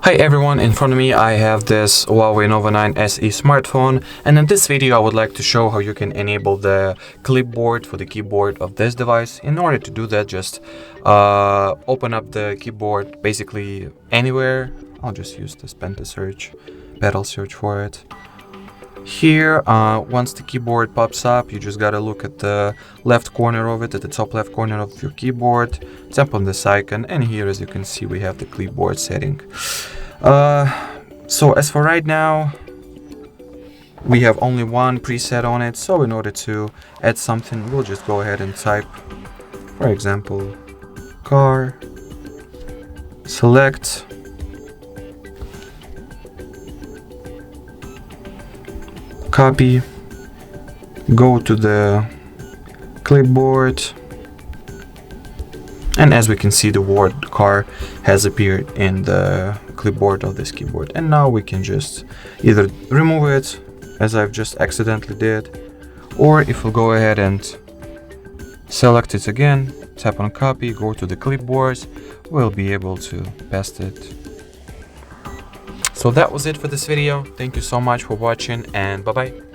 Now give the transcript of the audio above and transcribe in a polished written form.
Hi everyone, in front of me I have this Huawei Nova 9 SE smartphone, and in this video I would like to show how you can enable the clipboard for the keyboard of this device. In order to do that, just open up the keyboard basically anywhere. I'll just use this pen to search, pedal search for it. Here, once the keyboard pops up, you just gotta look at the left corner of it, at the top left corner of your keyboard, tap on this icon, and here, as you can see, we have the clipboard setting. So as for right now, we have only one preset on it, so in order to add something, we'll just go ahead and type, for example, car, select, copy, go to the clipboard, and as we can see, the word car has appeared in the clipboard of this keyboard. And now we can just either remove it, as I've just accidentally did, or if we'll go ahead and select it again, tap on copy, go to the clipboard, we'll be able to paste it. So that was it for this video. Thank you so much for watching, and bye bye.